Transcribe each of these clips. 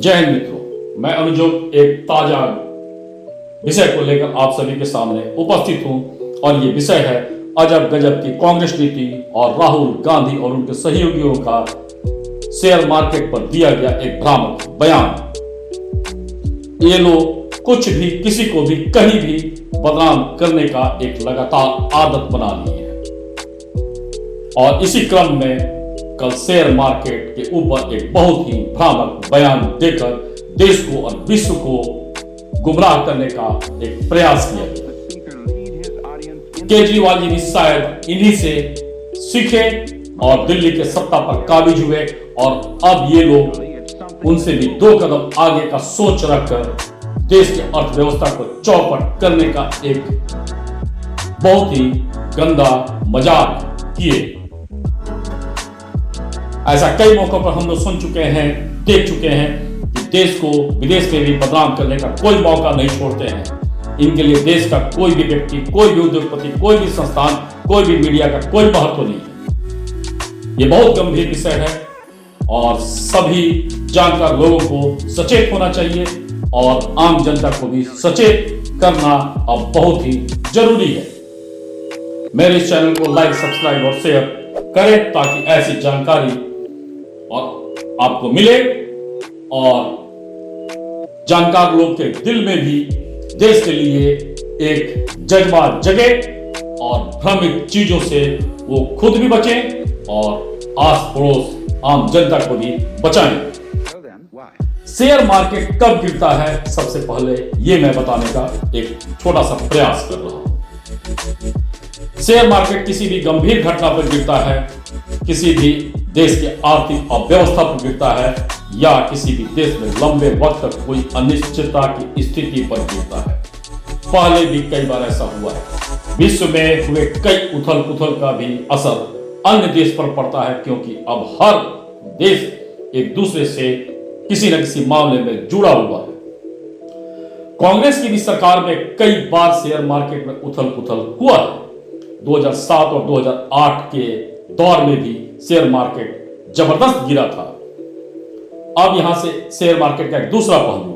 जय हिंद मित्रों, मैं अनुजोग एक ताजा विषय को लेकर आप सभी के सामने उपस्थित हूं और ये विषय है अजब गजब की कांग्रेस नीति और राहुल गांधी और उनके सहयोगियों का शेयर मार्केट पर दिया गया एक भ्रामक बयान। ये लोग कुछ भी किसी को भी कहीं भी बदनाम करने का एक लगातार आदत बना ली है और इसी क्रम में कल शेयर मार्केट के ऊपर एक बहुत ही भ्रामक बयान देकर देश को और विश्व को गुमराह करने का एक प्रयास किया गया। केजरीवाल जी भी शायद इन्हीं से सीखे और दिल्ली के सत्ता पर काबिज हुए और अब ये लोग उनसे भी दो कदम आगे का सोच रखकर देश की अर्थव्यवस्था को चौपट करने का एक बहुत ही गंदा मजाक किए। ऐसा कई मौकों पर हम लोग सुन चुके हैं, देख चुके हैं कि देश को विदेश में भी बदनाम करने का कोई मौका नहीं छोड़ते हैं। इनके लिए देश का कोई भी व्यक्ति, कोई भी उद्योगपति, कोई भी संस्थान, कोई भी मीडिया का कोई महत्व नहीं है। ये बहुत गंभीर विषय है और सभी जानकार लोगों को सचेत होना चाहिए और आम जनता को भी सचेत करना अब बहुत ही जरूरी है। मेरे इस चैनल को लाइक, सब्सक्राइब और शेयर करें ताकि ऐसी जानकारी और आपको मिले और जानकार लोग के दिल में भी देश के लिए एक जज्बा जगे और भ्रमित चीजों से वो खुद भी बचें और आस पड़ोस आम जनता को भी बचाएं। शेयर मार्केट कब गिरता है, सबसे पहले ये मैं बताने का एक छोटा सा प्रयास कर रहा हूं। शेयर मार्केट किसी भी गंभीर घटना पर गिरता है, किसी भी देश की आर्थिक अव्यवस्था पर गिरता है या किसी भी देश में लंबे वक्त तक कोई अनिश्चितता की स्थिति पर गिरता है। पहले भी कई बार ऐसा हुआ है। विश्व में हुए कई उथल पुथल का भी असर अन्य देश पर पड़ता है क्योंकि अब हर देश एक दूसरे से किसी न किसी मामले में जुड़ा हुआ है। कांग्रेस की भी सरकार में कई बार शेयर मार्केट में उथल पुथल हुआ है। 2007 और 2008 के दौर में भी शेयर मार्केट जबरदस्त गिरा था। अब यहां से शेयर मार्केट का एक दूसरा पहलू,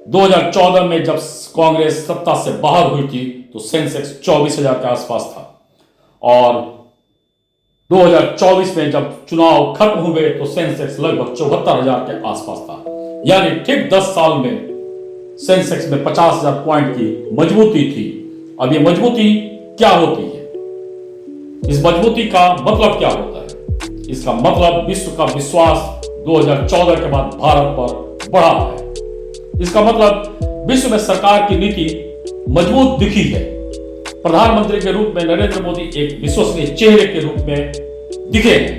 2014 में जब कांग्रेस सत्ता से बाहर हुई थी तो सेंसेक्स 24,000 के आसपास था और 2024 में जब चुनाव खत्म हुए तो सेंसेक्स लगभग 74,000 के आसपास था। यानी ठीक 10 साल में सेंसेक्स में 50,000 पॉइंट की मजबूती थी। अब ये मजबूती क्या होती है, इस मजबूती का मतलब क्या होता है? इसका मतलब विश्व का विश्वास 2014 के बाद भारत पर बढ़ा है। इसका मतलब विश्व में सरकार की नीति मजबूत दिखी है। प्रधानमंत्री के रूप में नरेंद्र मोदी एक विश्वसनीय चेहरे के रूप में दिखे हैं।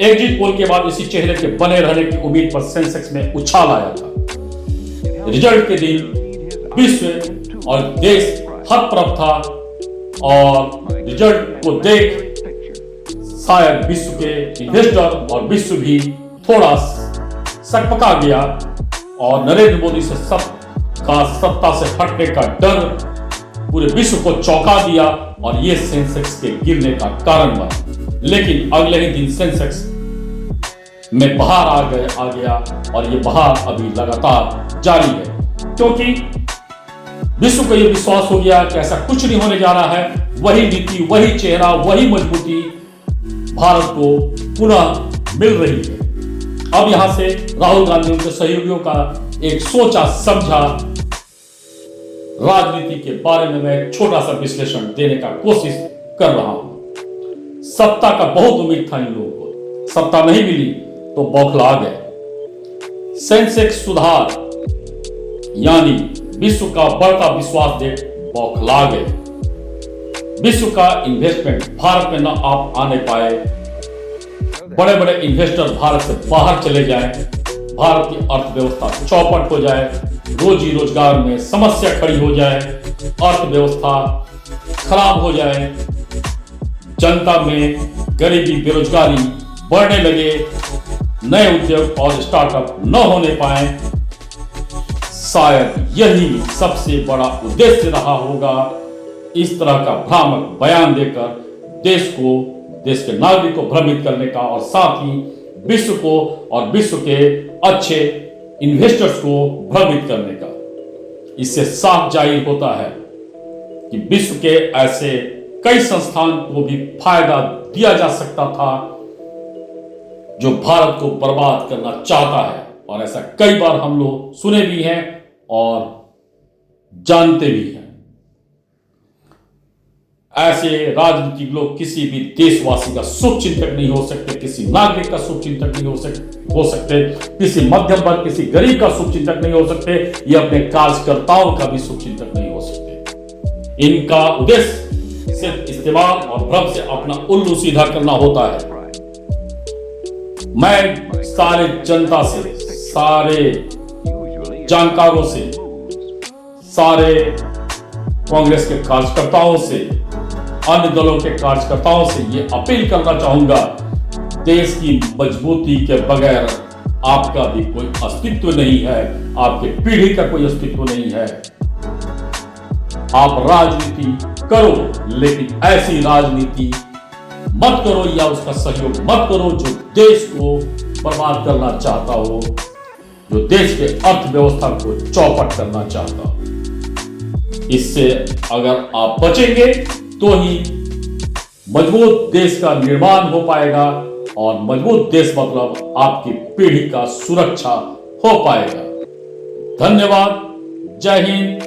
एग्जिट पोल के बाद इसी चेहरे के बने रहने की उम्मीद पर सेंसेक्स में उछाल आया था। रिजल्ट के दिन विश्व और देश हतप्रभ था और रिजल्ट को देख शायद विश्व के इन्वेस्टर और विश्व भी थोड़ा सकपका गया और नरेंद्र मोदी से सत्ता से हटने का डर पूरे विश्व को चौंका दिया और ये सेंसेक्स के गिरने का कारण बना। लेकिन अगले ही दिन सेंसेक्स में बहार आ गया और ये बहार अभी लगातार जारी है क्योंकि विश्व को यह विश्वास हो गया कि ऐसा कुछ नहीं होने जा रहा है। वही नीति, वही चेहरा, वही मजबूती भारत को पुनः मिल रही है। अब यहां से राहुल गांधी उनके सहयोगियों का एक सोचा समझा राजनीति के बारे में मैं छोटा सा विश्लेषण देने का कोशिश कर रहा हूं। सत्ता का बहुत उम्मीद था इन लोगों को, सत्ता नहीं मिली तो बौखला गए। सेंसेक्स सुधार यानी विश्व का बढ़ता विश्वास देख बौखला गए। विश्व का इन्वेस्टमेंट भारत में न आप आने पाए, बड़े बड़े इन्वेस्टर भारत से बाहर चले जाएं, भारत की अर्थव्यवस्था चौपट हो जाए, रोजी रोजगार में समस्या खड़ी हो जाए, अर्थव्यवस्था खराब हो जाए, जनता में गरीबी बेरोजगारी बढ़ने लगे, नए उद्योग और स्टार्टअप न होने पाए। शायद यही सबसे बड़ा उद्देश्य रहा होगा इस तरह का भ्रामक बयान देकर देश के नागरिक को भ्रमित करने का और साथ ही विश्व को और विश्व के अच्छे इन्वेस्टर्स को भ्रमित करने का। इससे साफ जाहिर होता है कि विश्व के ऐसे कई संस्थान को भी फायदा दिया जा सकता था जो भारत को बर्बाद करना चाहता है, और ऐसा कई बार हम लोग सुने भी हैं और जानते भी हैं। ऐसे राजनीतिक लोग किसी भी देशवासी का शुभ चिंतक नहीं हो सकते, किसी नागरिक का शुभ चिंतक नहीं हो सकते, किसी मध्यम वर्ग, किसी गरीब का शुभ चिंतक नहीं हो सकते, ये अपने कार्यकर्ताओं का भी शुभ चिंतक नहीं हो सकते। इनका उद्देश्य सिर्फ इस्तेमाल और भ्रम से अपना उल्लू सीधा करना होता है। मैं सारे जनता से, सारे जानकारों से, सारे कांग्रेस के कार्यकर्ताओं से, अन्य दलों के कार्यकर्ताओं से ये अपील करना चाहूंगा, देश की मजबूती के बगैर आपका भी कोई अस्तित्व नहीं है, आपके पीढ़ी का कोई अस्तित्व नहीं है। आप राजनीति करो, लेकिन ऐसी राजनीति मत करो या उसका सहयोग मत करो जो देश को बर्बाद करना चाहता हो, जो देश के अर्थव्यवस्था को चौपट करना चाहता हो। इससे अगर आप बचेंगे तो ही मजबूत देश का निर्माण हो पाएगा, और मजबूत देश मतलब आपकी पीढ़ी का सुरक्षा हो पाएगा। धन्यवाद। जय हिंद,